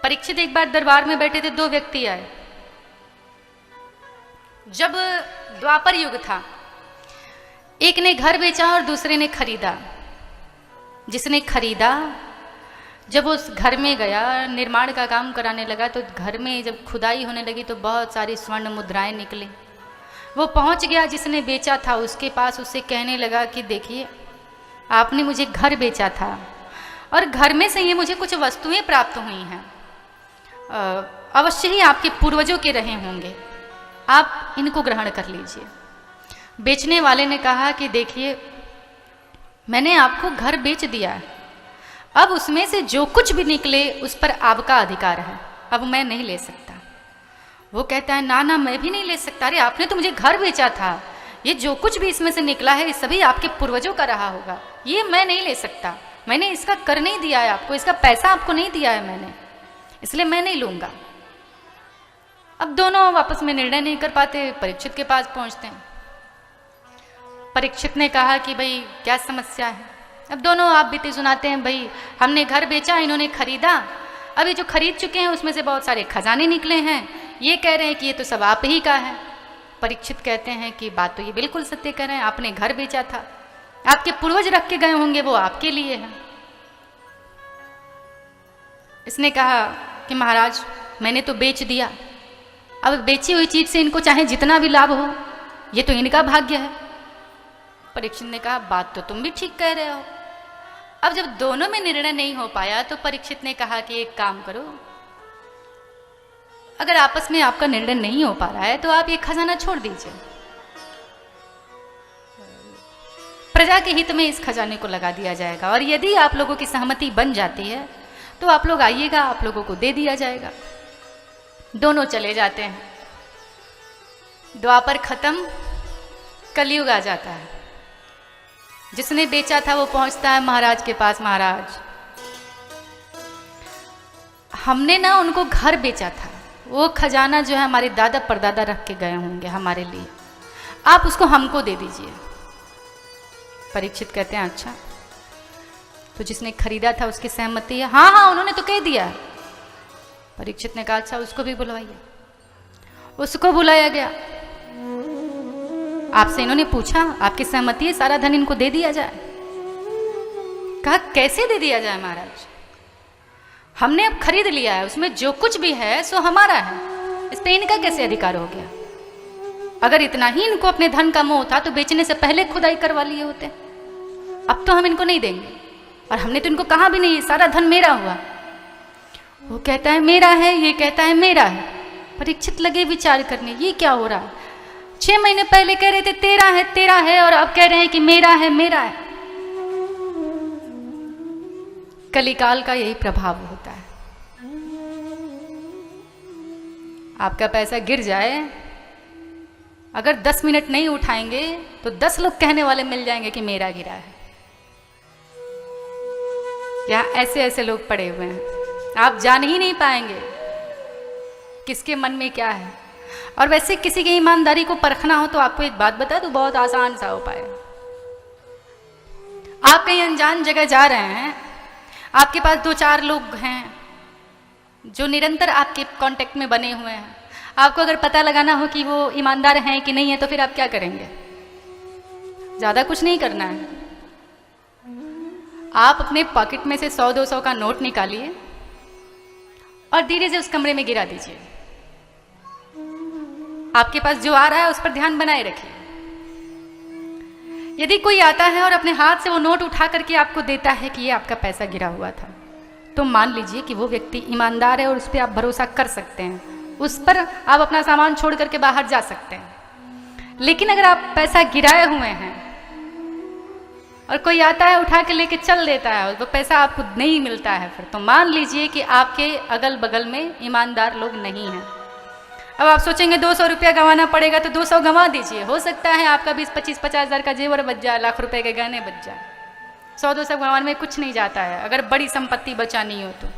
परीक्षित एक बार दरबार में बैठे थे, दो व्यक्ति आए। जब द्वापर युग था, एक ने घर बेचा और दूसरे ने खरीदा। जिसने खरीदा जब उस घर में गया, निर्माण का काम कराने लगा, तो घर में जब खुदाई होने लगी तो बहुत सारी स्वर्ण मुद्राएं निकली। वो पहुंच गया जिसने बेचा था उसके पास, उससे कहने लगा कि देखिए, आपने मुझे घर बेचा था और घर में से ये मुझे कुछ वस्तुएं प्राप्त हुई हैं, अवश्य ही आपके पूर्वजों के रहे होंगे, आप इनको ग्रहण कर लीजिए। बेचने वाले ने कहा कि देखिए, मैंने आपको घर बेच दिया है, अब उसमें से जो कुछ भी निकले उस पर आपका अधिकार है, अब मैं नहीं ले सकता। वो कहता है ना ना, मैं भी नहीं ले सकता। अरे आपने तो मुझे घर बेचा था, ये जो कुछ भी इसमें से निकला है ये सभी आपके पूर्वजों का रहा होगा, ये मैं नहीं ले सकता। मैंने इसका कर नहीं दिया है आपको, इसका पैसा आपको नहीं दिया है मैंने, इसलिए मैं नहीं लूंगा। अब दोनों आपस में निर्णय नहीं कर पाते, परीक्षित के पास पहुंचते हैं। परीक्षित ने कहा कि भाई क्या समस्या है। अब दोनों आप बीते सुनाते हैं, भाई हमने घर बेचा, इन्होंने खरीदा, अभी जो खरीद चुके हैं उसमें से बहुत सारे खजाने निकले हैं, ये कह रहे हैं कि ये तो सब आप ही का है। परीक्षित कहते हैं कि बात तो ये बिल्कुल सत्य कह रहे हैं, आपने घर बेचा था, आपके पूर्वज रख के गए होंगे, वो आपके लिए है। इसने कहा कि महाराज मैंने तो बेच दिया, अब बेची हुई चीज से इनको चाहे जितना भी लाभ हो, ये तो इनका भाग्य है। परीक्षित ने कहा बात तो तुम भी ठीक कह रहे हो। अब जब दोनों में निर्णय नहीं हो पाया तो परीक्षित ने कहा कि एक काम करो, अगर आपस में आपका निर्णय नहीं हो पा रहा है तो आप ये खजाना छोड़ दीजिए, प्रजा के हित में इस खजाने को लगा दिया जाएगा, और यदि आप लोगों की सहमति बन जाती है तो आप लोग आइएगा, आप लोगों को दे दिया जाएगा। दोनों चले जाते हैं। द्वापर खत्म, कलयुग आ जाता है। जिसने बेचा था वो पहुंचता है महाराज के पास, महाराज हमने ना उनको घर बेचा था, वो खजाना जो है हमारे दादा परदादा रख के गए होंगे हमारे लिए, आप उसको हमको दे दीजिए। परीक्षित कहते हैं अच्छा, तो जिसने खरीदा था उसकी सहमति है? हाँ हाँ, उन्होंने तो कह दिया। परीक्षित ने कहा अच्छा उसको भी बुलवाइए। उसको बुलाया गया। आपसे इन्होंने पूछा आपकी सहमति है सारा धन इनको दे दिया जाए? कहा कैसे दे दिया जाए महाराज, हमने अब खरीद लिया है, उसमें जो कुछ भी है सो हमारा है, इस पे इनका कैसे अधिकार हो गया? अगर इतना ही इनको अपने धन का मोह था तो बेचने से पहले खुदाई करवा लिए होते। अब तो हम इनको नहीं देंगे, और हमने तो इनको कहा भी नहीं सारा धन मेरा हुआ। वो कहता है मेरा है, ये कहता है मेरा है। परीक्षित लगे विचार करने, ये क्या हो रहा है? 6 महीने पहले कह रहे थे तेरा है, और अब कह रहे हैं कि मेरा है मेरा है। कलिकाल का यही प्रभाव होता है। आपका पैसा गिर जाए, अगर 10 मिनट नहीं उठाएंगे तो 10 लोग कहने वाले मिल जाएंगे कि मेरा गिरा है। यहाँ ऐसे ऐसे लोग पड़े हुए हैं, आप जान ही नहीं पाएंगे किसके मन में क्या है। और वैसे किसी की ईमानदारी को परखना हो तो आपको एक बात बता दूं, बहुत आसान सा उपाय है। आप कहीं अनजान जगह जा रहे हैं, आपके पास 2-4 लोग हैं जो निरंतर आपके कांटेक्ट में बने हुए हैं, आपको अगर पता लगाना हो कि वो ईमानदार हैं कि नहीं है तो फिर आप क्या करेंगे? ज़्यादा कुछ नहीं करना है, आप अपने पॉकेट में से 100-200 का नोट निकालिए और धीरे से उस कमरे में गिरा दीजिए। आपके पास जो आ रहा है उस पर ध्यान बनाए रखिए। यदि कोई आता है और अपने हाथ से वो नोट उठा करके आपको देता है कि ये आपका पैसा गिरा हुआ था, तो मान लीजिए कि वो व्यक्ति ईमानदार है और उस पर आप भरोसा कर सकते हैं, उस पर आप अपना सामान छोड़ करके बाहर जा सकते हैं। लेकिन अगर आप पैसा गिराए हुए हैं और कोई आता है उठा के लेके चल देता है, वो पैसा आपको नहीं मिलता है, फिर तो मान लीजिए कि आपके अगल बगल में ईमानदार लोग नहीं हैं। अब आप सोचेंगे 200 रुपया गंवाना पड़ेगा, तो 200 गंवा दीजिए, हो सकता है आपका 20-25-50 हज़ार का जेवर बच जाए, लाख रुपए के गहने बच जाए। 100-200 गंवाने में कुछ नहीं जाता है, अगर बड़ी संपत्ति बचानी हो तो।